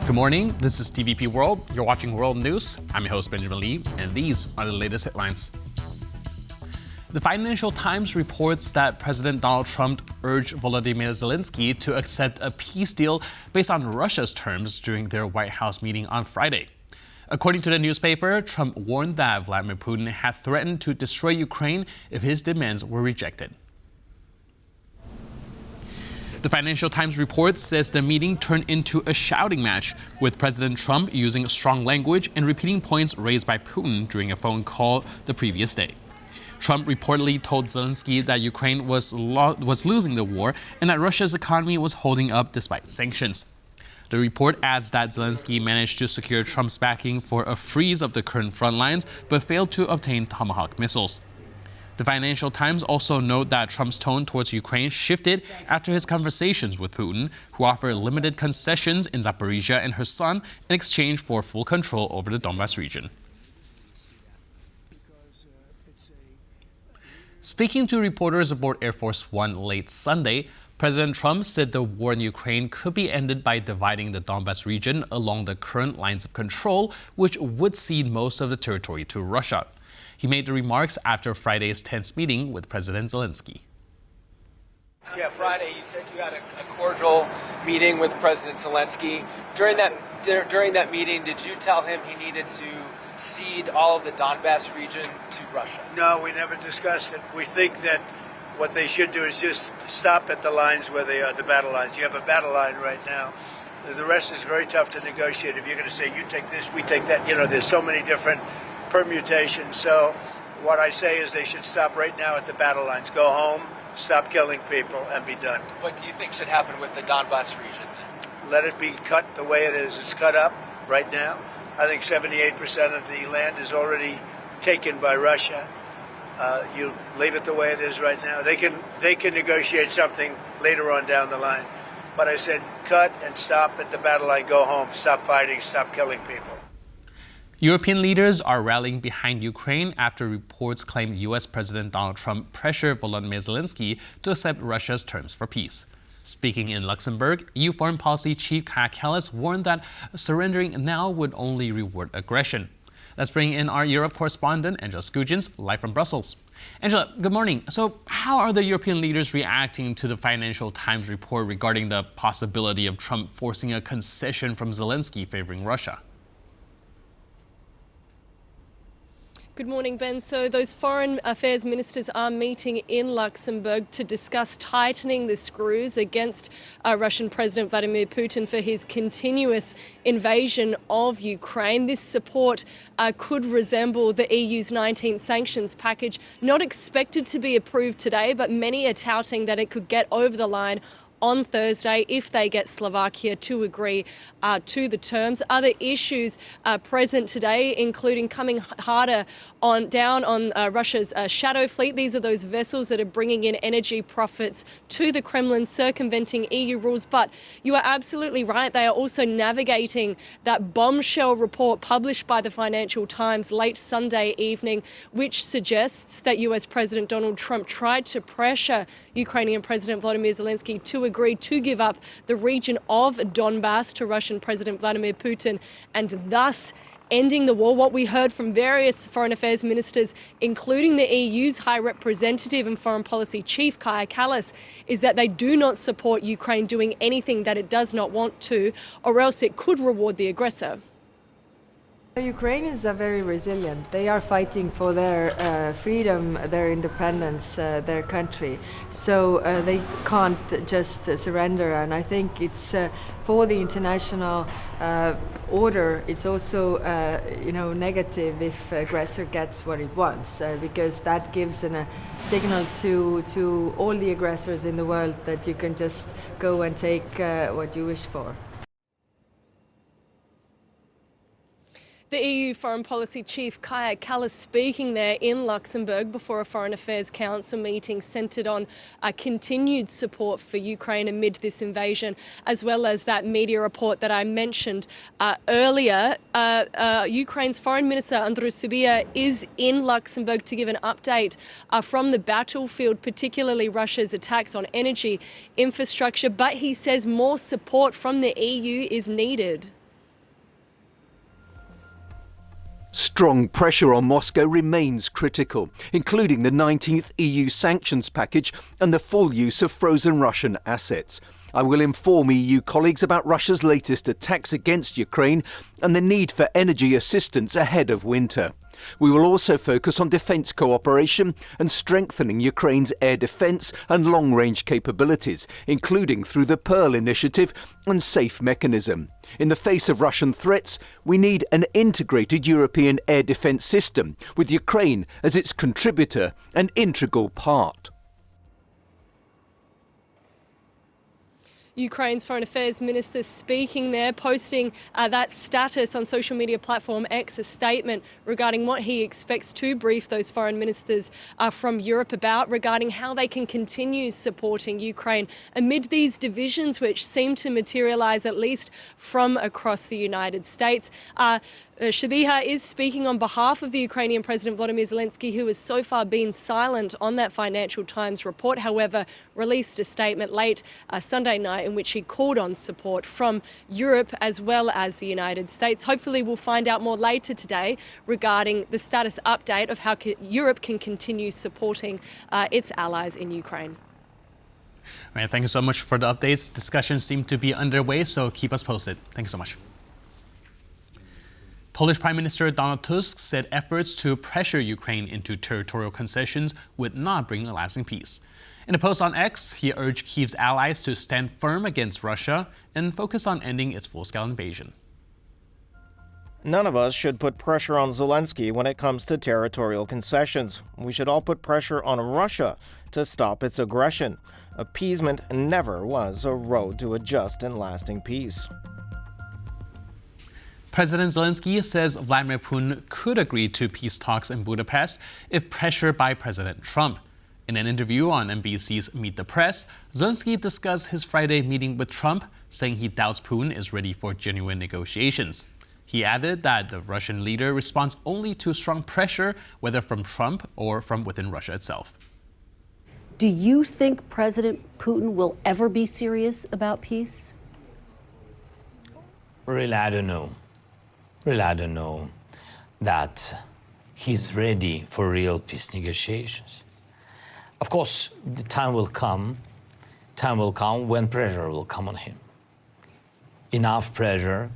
Good morning, this is TVP World. You're watching World News. I'm your host, Benjamin Lee, and these are the latest headlines. The Financial Times reports that President Donald Trump urged Volodymyr Zelenskyy to accept a peace deal based on Russia's terms during their White House meeting on Friday. According to the newspaper, Trump warned that Vladimir Putin had threatened to destroy Ukraine if his demands were rejected. The Financial Times report says the meeting turned into a shouting match, with President Trump using strong language and repeating points raised by Putin during a phone call the previous day. Trump reportedly told Zelenskyy that Ukraine was losing the war and that Russia's economy was holding up despite sanctions. The report adds that Zelenskyy managed to secure Trump's backing for a freeze of the current front lines, but failed to obtain Tomahawk missiles. The Financial Times also note that Trump's tone towards Ukraine shifted after his conversations with Putin, who offered limited concessions in Zaporizhia and Kherson in exchange for full control over the Donbas region. Speaking to reporters aboard Air Force One late Sunday, President Trump said the war in Ukraine could be ended by dividing the Donbas region along the current lines of control, which would cede most of the territory to Russia. He made the remarks after Friday's tense meeting with President Zelenskyy. Yeah, Friday you said you had a cordial meeting with President Zelenskyy. During that meeting, did you tell him he needed to cede all of the Donbas region to Russia? No, we never discussed it. We think that what they should do is just stop at the lines where they are, the battle lines. You have a battle line right now. The rest is very tough to negotiate. If you're going to say, you take this, we take that, there's so many different permutations. So what I say is they should stop right now at the battle lines. Go home, stop killing people, and be done. What do you think should happen with the Donbas region then? Let it be cut the way it is. It's cut up right now. I think 78% of the land is already taken by Russia. You leave it the way it is right now. They can negotiate something later on down the line. But I said cut and stop at the battle line. Go home. Stop fighting. Stop killing people. European leaders are rallying behind Ukraine after reports claim U.S. President Donald Trump pressured Volodymyr Zelenskyy to accept Russia's terms for peace. Speaking in Luxembourg, EU Foreign Policy Chief Kaja Kallas warned that surrendering now would only reward aggression. Let's bring in our Europe correspondent, Angela Skujins, live from Brussels. Angela, good morning. So how are the European leaders reacting to the Financial Times report regarding the possibility of Trump forcing a concession from Zelenskyy favoring Russia? Good morning, Ben. So those foreign affairs ministers are meeting in Luxembourg to discuss tightening the screws against Russian President Vladimir Putin for his continuous invasion of Ukraine. This support could resemble the EU's 19th sanctions package, not expected to be approved today, but many are touting that it could get over the line on Thursday if they get Slovakia to agree to the terms. Other issues present today, including coming harder down on Russia's shadow fleet. These are those vessels that are bringing in energy profits to the Kremlin, circumventing EU rules. But you are absolutely right. They are also navigating that bombshell report published by the Financial Times late Sunday evening, which suggests that US President Donald Trump tried to pressure Ukrainian President Volodymyr Zelenskyy to agree to give up the region of Donbas to Russian President Vladimir Putin, and thus ending the war. What we heard from various foreign affairs ministers, including the EU's High Representative and Foreign Policy Chief Kaja Kallas, is that they do not support Ukraine doing anything that it does not want to, or else it could reward the aggressor. Ukrainians are very resilient. They are fighting for their freedom, their independence, their country. So they can't just surrender. And I think it's for the international order. It's also negative if aggressor gets what it wants, because that gives a signal to all the aggressors in the world that you can just go and take what you wish for. The EU Foreign Policy Chief Kaja Kallas speaking there in Luxembourg before a Foreign Affairs Council meeting centred on continued support for Ukraine amid this invasion, as well as that media report that I mentioned earlier. Ukraine's Foreign Minister Andriy Sybiha is in Luxembourg to give an update from the battlefield, particularly Russia's attacks on energy infrastructure, but he says more support from the EU is needed. Strong pressure on Moscow remains critical, including the 19th EU sanctions package and the full use of frozen Russian assets. I will inform EU colleagues about Russia's latest attacks against Ukraine and the need for energy assistance ahead of winter. We will also focus on defence cooperation and strengthening Ukraine's air defence and long-range capabilities, including through the Pearl initiative and SAFE mechanism. In the face of Russian threats, we need an integrated European air defence system, with Ukraine as its contributor and integral part. Ukraine's Foreign Affairs Minister speaking there, posting that status on social media platform X, a statement regarding what he expects to brief those foreign ministers from Europe about regarding how they can continue supporting Ukraine amid these divisions which seem to materialise at least from across the United States. Shabiha is speaking on behalf of the Ukrainian President Volodymyr Zelenskyy, who has so far been silent on that Financial Times report, however, released a statement late Sunday night in which he called on support from Europe as well as the United States. Hopefully we'll find out more later today regarding the status update of how Europe can continue supporting its allies in Ukraine. All right, thank you so much for the updates. Discussions seem to be underway, so keep us posted. Thank you so much. Polish Prime Minister Donald Tusk said efforts to pressure Ukraine into territorial concessions would not bring a lasting peace. In a post on X, he urged Kyiv's allies to stand firm against Russia and focus on ending its full-scale invasion. None of us should put pressure on Zelenskyy when it comes to territorial concessions. We should all put pressure on Russia to stop its aggression. Appeasement never was a road to a just and lasting peace. President Zelenskyy says Vladimir Putin could agree to peace talks in Budapest if pressured by President Trump. In an interview on NBC's Meet the Press, Zelenskyy discussed his Friday meeting with Trump, saying he doubts Putin is ready for genuine negotiations. He added that the Russian leader responds only to strong pressure, whether from Trump or from within Russia itself. Do you think President Putin will ever be serious about peace? Really, I don't know. I don't know that he's ready for real peace negotiations. Of course, the time will come when pressure will come on him. Enough pressure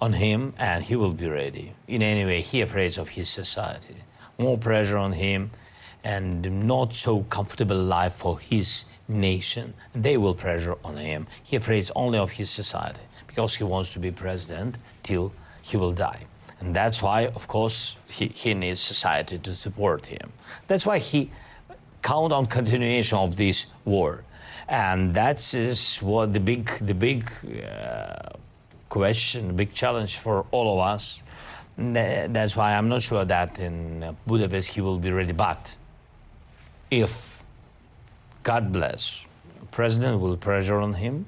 on him and he will be ready. In any way, he afraid of his society. More pressure on him and not so comfortable life for his nation. They will pressure on him. He afraid only of his society because he wants to be president till he will die. And that's why, of course, he needs society to support him. That's why he count on continuation of this war. And that is what the big question, the big challenge for all of us. That's why I'm not sure that in Budapest he will be ready. But if, God bless, the president will pressure on him,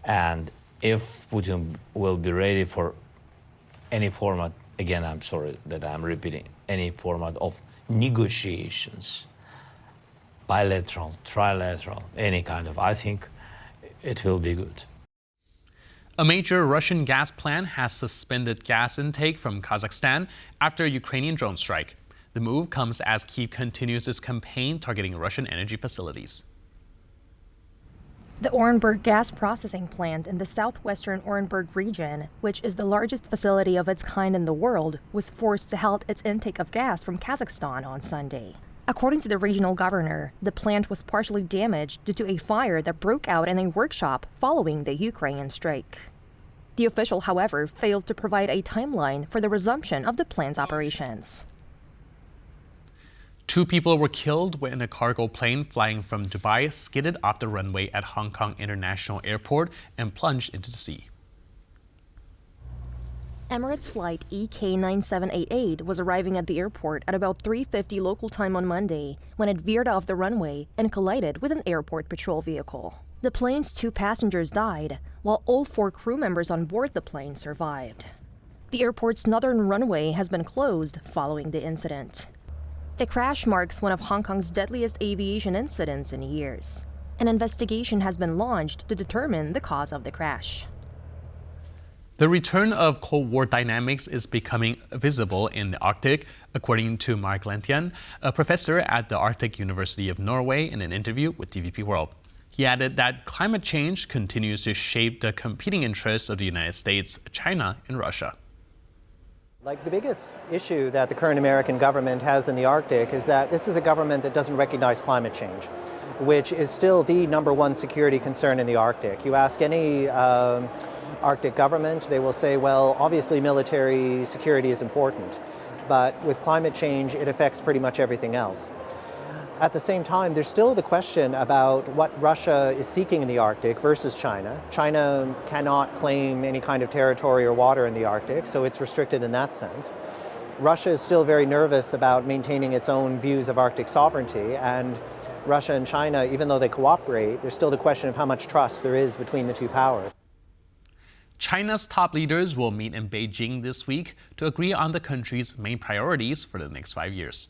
and if Putin will be ready for any format, again, I'm sorry that I'm repeating, any format of negotiations, bilateral, trilateral, any kind of, I think it will be good. A major Russian gas plant has suspended gas intake from Kazakhstan after a Ukrainian drone strike. The move comes as Kyiv continues its campaign targeting Russian energy facilities. The Orenburg gas processing plant in the southwestern Orenburg region, which is the largest facility of its kind in the world, was forced to halt its intake of gas from Kazakhstan on Sunday. According to the regional governor, the plant was partially damaged due to a fire that broke out in a workshop following the Ukrainian strike. The official, however, failed to provide a timeline for the resumption of the plant's operations. 2 people were killed when a cargo plane flying from Dubai skidded off the runway at Hong Kong International Airport and plunged into the sea. Emirates flight EK9788 was arriving at the airport at about 3:50 local time on Monday when it veered off the runway and collided with an airport patrol vehicle. The plane's 2 passengers died, while all 4 crew members on board the plane survived. The airport's northern runway has been closed following the incident. The crash marks one of Hong Kong's deadliest aviation incidents in years. An investigation has been launched to determine the cause of the crash. The return of Cold War dynamics is becoming visible in the Arctic, according to Mark Lentian, a professor at the Arctic University of Norway, in an interview with TVP World. He added that climate change continues to shape the competing interests of the United States, China, and Russia. Like the biggest issue that the current American government has in the Arctic is that this is a government that doesn't recognize climate change, which is still the #1 security concern in the Arctic. You ask any Arctic government, they will say, well, obviously military security is important, but with climate change, it affects pretty much everything else. At the same time, there's still the question about what Russia is seeking in the Arctic versus China. China cannot claim any kind of territory or water in the Arctic, so it's restricted in that sense. Russia is still very nervous about maintaining its own views of Arctic sovereignty, and Russia and China, even though they cooperate, there's still the question of how much trust there is between the two powers. China's top leaders will meet in Beijing this week to agree on the country's main priorities for the next 5 years.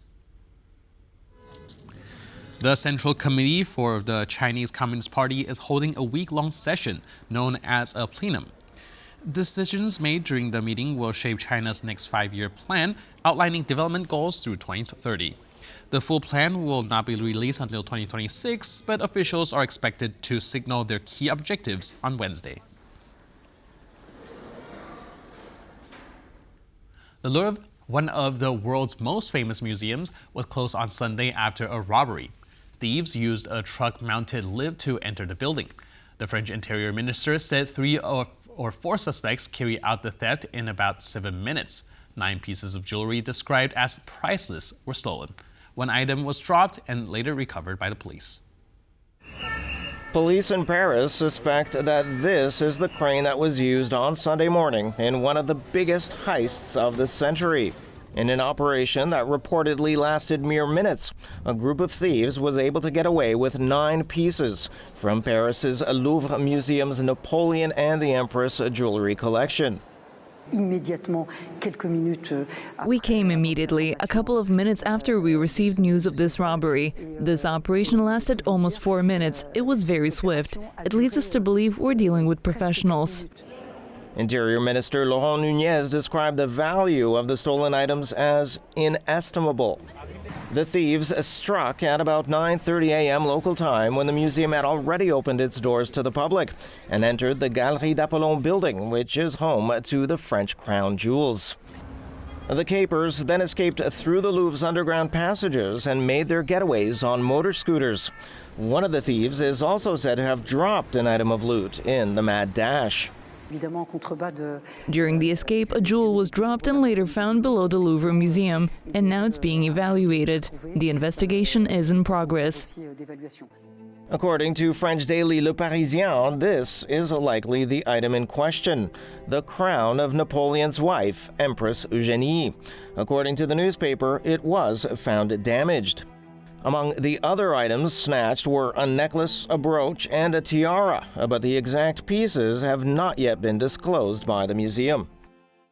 The Central Committee for the Chinese Communist Party is holding a week-long session known as a plenum. Decisions made during the meeting will shape China's next 5-year plan, outlining development goals through 2030. The full plan will not be released until 2026, but officials are expected to signal their key objectives on Wednesday. The Louvre, one of the world's most famous museums, was closed on Sunday after a robbery. Thieves used a truck-mounted lift to enter the building. The French Interior Minister said 3 or 4 suspects carried out the theft in about 7 minutes. 9 pieces of jewelry described as priceless were stolen. 1 item was dropped and later recovered by the police. Police in Paris suspect that this is the crane that was used on Sunday morning in one of the biggest heists of the century. In an operation that reportedly lasted mere minutes, a group of thieves was able to get away with 9 pieces from Paris's Louvre Museum's Napoleon and the Empress jewelry collection. We came immediately, a couple of minutes after we received news of this robbery. This operation lasted almost 4 minutes. It was very swift. It leads us to believe we're dealing with professionals. Interior Minister Laurent Nunez described the value of the stolen items as inestimable. The thieves struck at about 9:30 a.m. local time when the museum had already opened its doors to the public and entered the Galerie d'Apollon building, which is home to the French crown jewels. The capers then escaped through the Louvre's underground passages and made their getaways on motor scooters. One of the thieves is also said to have dropped an item of loot in the mad dash. During the escape, a jewel was dropped and later found below the Louvre Museum, and now it's being evaluated. The investigation is in progress. According to French daily Le Parisien, this is likely the item in question, the crown of Napoleon's wife, Empress Eugénie. According to the newspaper, it was found damaged. Among the other items snatched were a necklace, a brooch, and a tiara, but the exact pieces have not yet been disclosed by the museum.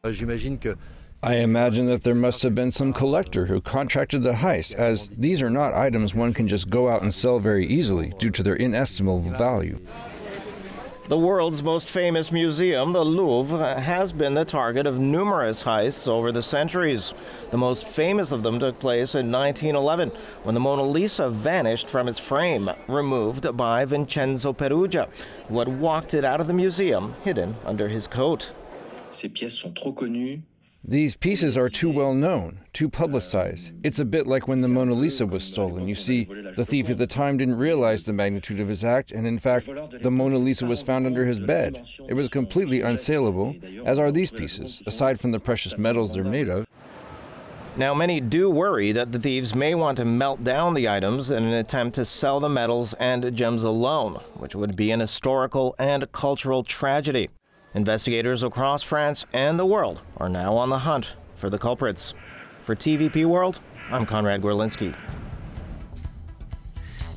I imagine that there must have been some collector who contracted the heist, as these are not items one can just go out and sell very easily due to their inestimable value. The world's most famous museum, the Louvre, has been the target of numerous heists over the centuries. The most famous of them took place in 1911, when the Mona Lisa vanished from its frame, removed by Vincenzo Perugia, who had walked it out of the museum hidden under his coat. These pieces are too well known, too publicized. It's a bit like when the Mona Lisa was stolen. You see, the thief at the time didn't realize the magnitude of his act, and in fact, the Mona Lisa was found under his bed. It was completely unsaleable, as are these pieces, aside from the precious metals they're made of. Now, many do worry that the thieves may want to melt down the items in an attempt to sell the metals and gems alone, which would be an historical and cultural tragedy. Investigators across France and the world are now on the hunt for the culprits. For TVP World, I'm Konrad Gorlinski.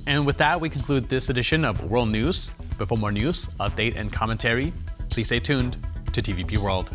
And with that, we conclude this edition of World News. But for more news, update, and commentary, please stay tuned to TVP World.